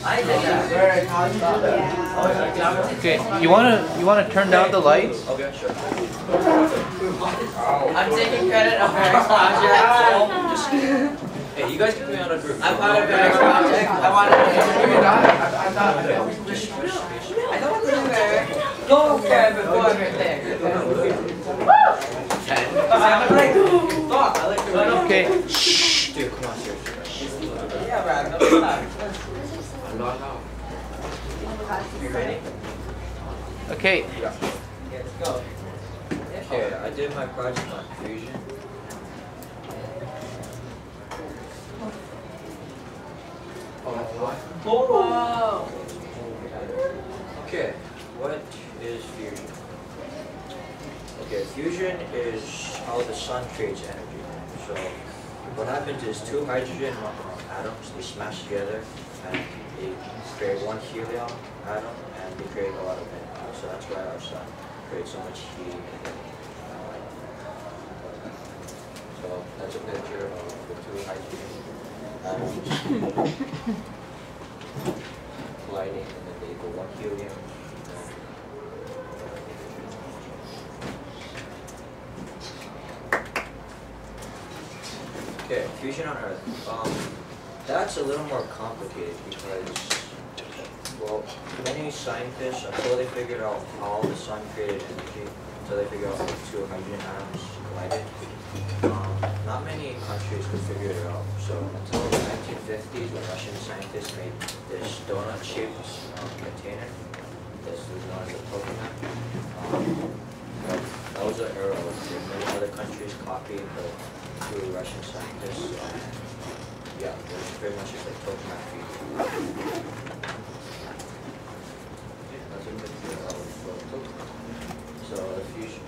I did that. How did you do that? Okay, you wanna turn down the lights? Okay, sure. I'm taking credit of Eric's project. Hey, you guys can be on a group. I'm part of Eric's project. I want to be I'm not of it. I don't want to do Eric. Go, Kevin, go over there. Okay. Shh. Dude, come on, seriously. Yeah, Brad, no stop. I'm not out. You ready? Okay. Yeah, let's go. Okay, I did my project on fusion. Whoa! Okay, what is fusion? Okay, fusion is how the sun creates energy. So what happens is two hydrogen atoms, they smash together and they create one helium atom and they create a lot of energy. So that's why our sun creates so much heat. So that's a picture of the two hydrogen atoms colliding, and then they go one helium. Okay, fusion on Earth. That's a little more complicated because, well, many scientists, until they figured out how the sun created energy, until they figured out how the two hydrogen atoms collided, not many countries could figure it out. So until the 1950s, when Russian scientists made this donut-shaped container, this was known as a tokamak. That was an era where many other countries copied the two Russian scientists. Yeah, it was pretty much just like tokamak fusion. That's a picture of tokamak. So the fusion.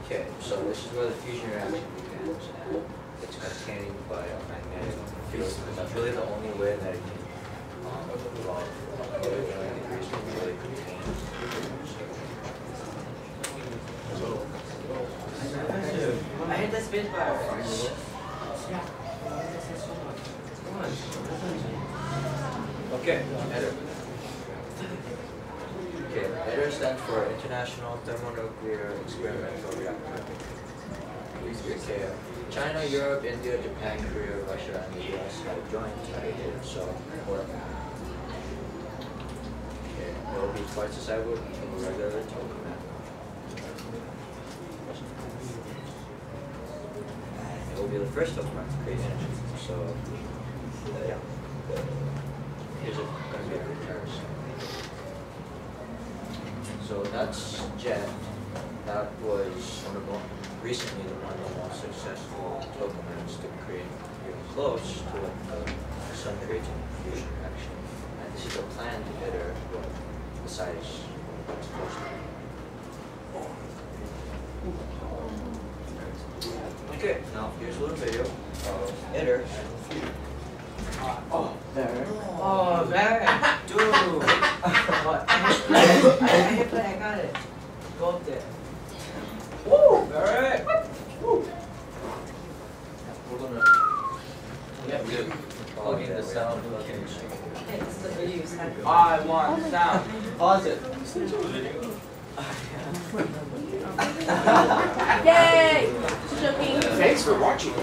Okay, so this is where the fusion reaction begins, and it's contained by a magnetic field. That's really the only way that it can evolve. Degrees can really contain. I hit the space bar. Okay, ETER. Okay, ETER stands for International Thermonuclear Experimental Reactor. Okay, China, Europe, India, Japan, Korea, Russia, and the US have joined ETER, so okay, it will be twice the size of a regular tokamak. It will be the first tokamak to create energy. So, yeah. Here's going to be a comparison. So that's JET. That was recently one of the most successful tokamaks to create really close to what the sun creates in fusion reaction. And this is a planned ETER with the size that's close to it. Okay, now here's a little video of ETER and fusion. Oh, there. Oh, there. Dude. What? I got it. Go up there. Woo! Alright. Woo! We're gonna. We're plugging the sound. I want sound. Pause it. Yay! Joking. Thanks for watching.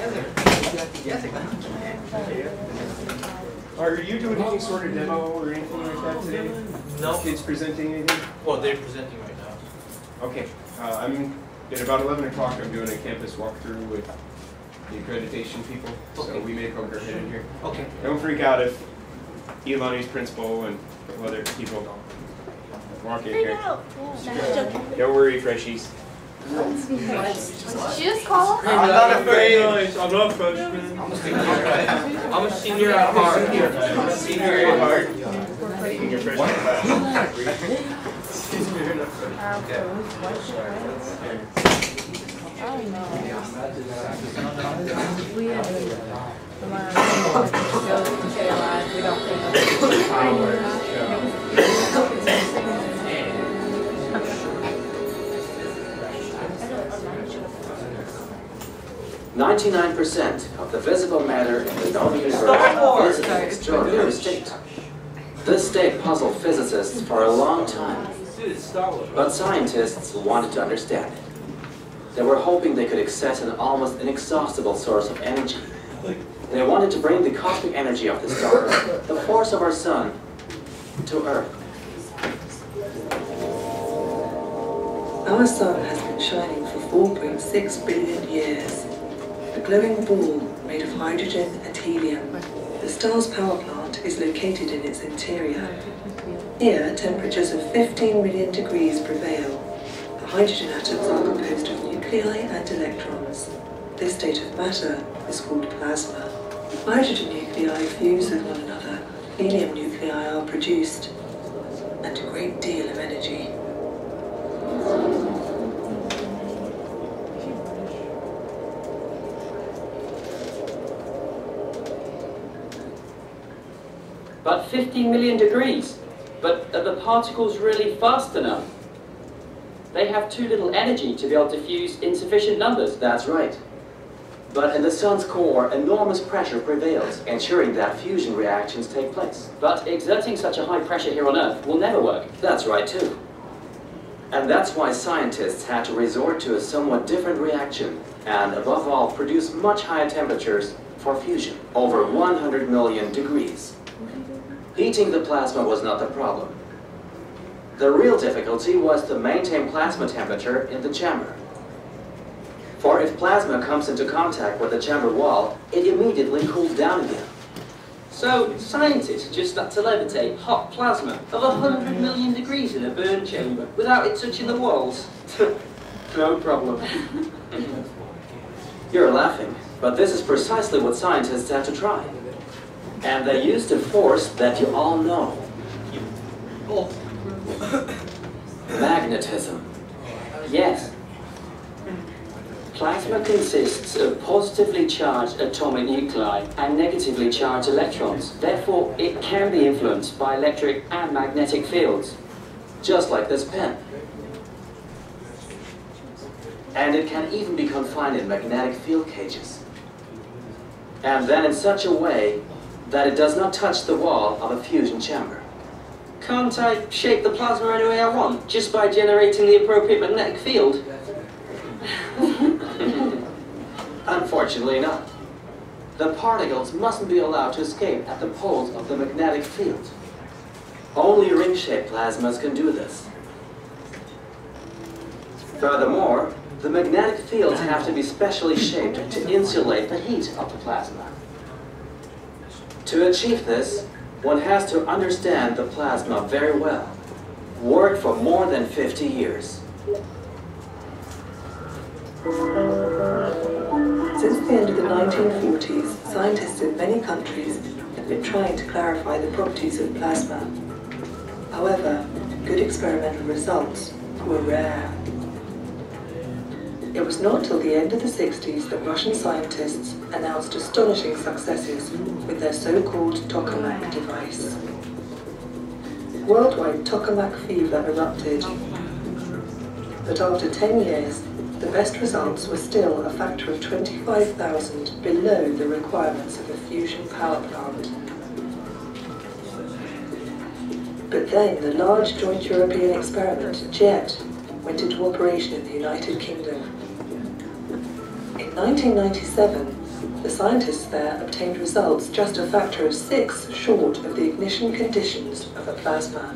Are you doing any sort of demo or anything like that today? No. Kids presenting anything? Well, they're presenting right now. Okay. I'm at about 11 o'clock. I'm doing a campus walkthrough with the accreditation people. So Okay. we may poke our head in here. Okay. Don't freak out if Ilani's principal and other people walk in here. Don't worry, freshies. Did you just call? I'm not afraid. I'm not freshman. I'm a senior at heart. Senior at heart. Taking your freshman class. Okay. We don't think. 99% of the visible matter in the known universe is an extraordinary state. This state puzzled physicists for a long time, but scientists wanted to understand it. They were hoping they could access an almost inexhaustible source of energy. They wanted to bring the cosmic energy of the star, the force of our sun, to Earth. Our sun has been shining for 4.6 billion years. A glowing ball made of hydrogen and helium. The star's power plant is located in its interior. Here, temperatures of 15 million degrees prevail. The hydrogen atoms are composed of nuclei and electrons. This state of matter is called plasma. Hydrogen nuclei fuse with one another, helium nuclei are produced, and a great deal of energy. But 15 million degrees. But are the particles really fast enough? They have too little energy to be able to fuse in sufficient numbers. That's right. But in the sun's core, enormous pressure prevails, ensuring that fusion reactions take place. But exerting such a high pressure here on Earth will never work. That's right too. And that's why scientists had to resort to a somewhat different reaction, and above all, produce much higher temperatures for fusion, over 100 million degrees. Heating the plasma was not the problem. The real difficulty was to maintain plasma temperature in the chamber. For if plasma comes into contact with the chamber wall, it immediately cools down again. So scientists just had to levitate hot plasma of 100 million degrees in a burn chamber without it touching the walls. No problem. You're laughing, but this is precisely what scientists had to try. And they used a force that you all know. Magnetism. Yes. Plasma consists of positively charged atomic nuclei and negatively charged electrons. Therefore, it can be influenced by electric and magnetic fields. Just like this pen. And it can even be confined in magnetic field cages. And then in such a way that it does not touch the wall of a fusion chamber. Can't I shape the plasma any way I want, just by generating the appropriate magnetic field? Unfortunately not. The particles mustn't be allowed to escape at the poles of the magnetic field. Only ring-shaped plasmas can do this. Furthermore, the magnetic fields have to be specially shaped to insulate the heat of the plasma. To achieve this, one has to understand the plasma very well, work for more than 50 years. Since the end of the 1940s, scientists in many countries have been trying to clarify the properties of plasma. However, good experimental results were rare. It was not till the end of the 60s that Russian scientists announced astonishing successes with their so-called tokamak device. Worldwide tokamak fever erupted, but after 10 years, the best results were still a factor of 25,000 below the requirements of a fusion power plant. But then the large joint European experiment, JET, went into operation in the United Kingdom. In 1997, the scientists there obtained results just a factor of 6 short of the ignition conditions of a plasma.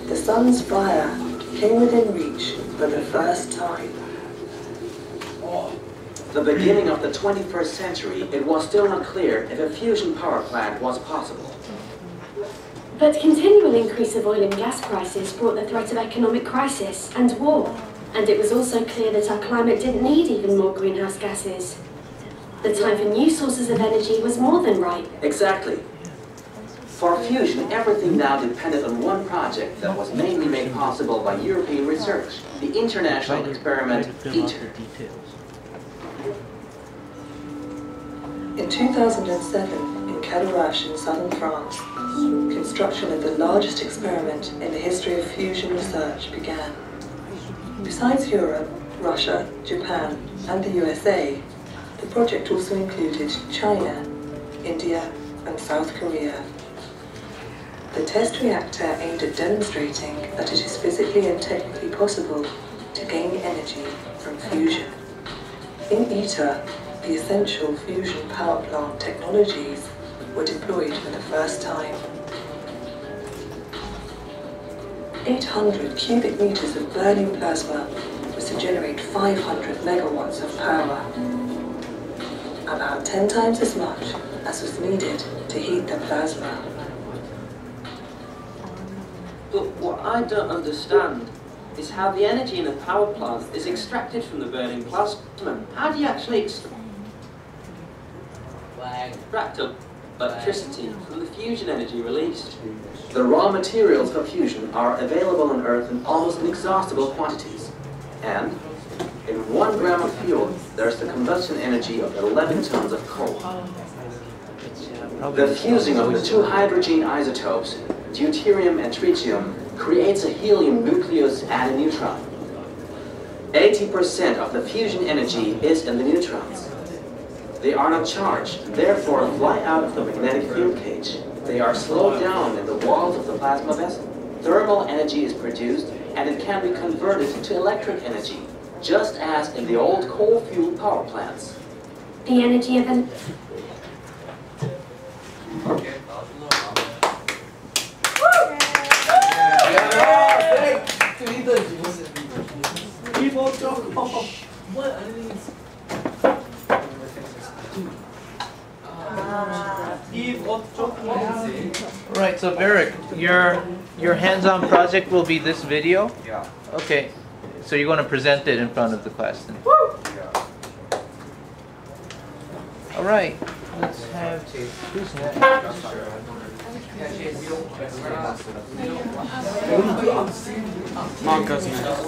The sun's fire came within reach for the first time. The beginning of the 21st century, it was still unclear if a fusion power plant was possible. But continual increase of oil and gas prices brought the threat of economic crisis and war. And it was also clear that our climate didn't need even more greenhouse gases. The time for new sources of energy was more than ripe. Exactly. For fusion, everything now depended on one project that was mainly made possible by European research, the international experiment ITER. In 2007, in Cadarache in southern France, construction of the largest experiment in the history of fusion research began. Besides Europe, Russia, Japan, and the USA, the project also included China, India, and South Korea. The test reactor aimed at demonstrating that it is physically and technically possible to gain energy from fusion. In ITER, the essential fusion power plant technologies were deployed for the first time. 800 cubic meters of burning plasma was to generate 500 megawatts of power, about 10 times as much as was needed to heat the plasma. But what I don't understand is how the energy in a power plant is extracted from the burning plasma. How do you actually extract electricity from the fusion energy released? The raw materials for fusion are available on Earth in almost inexhaustible quantities. And in 1 gram of fuel, there's the combustion energy of 11 tons of coal. The fusing of the 2 hydrogen isotopes, deuterium and tritium, creates a helium nucleus and a neutron. 80% of the fusion energy is in the neutrons. They are not charged, therefore fly out of the magnetic field cage. They are slowed down in the walls of the plasma vessel. Thermal energy is produced, and it can be converted to electric energy, just as in the old coal-fueled power plants. The energy of an... Right, so Barrick, your hands-on project will be this video? Yeah. Okay, so you're going to present it in front of the class then? Yeah. All right, let's have, who's next? Marcus next.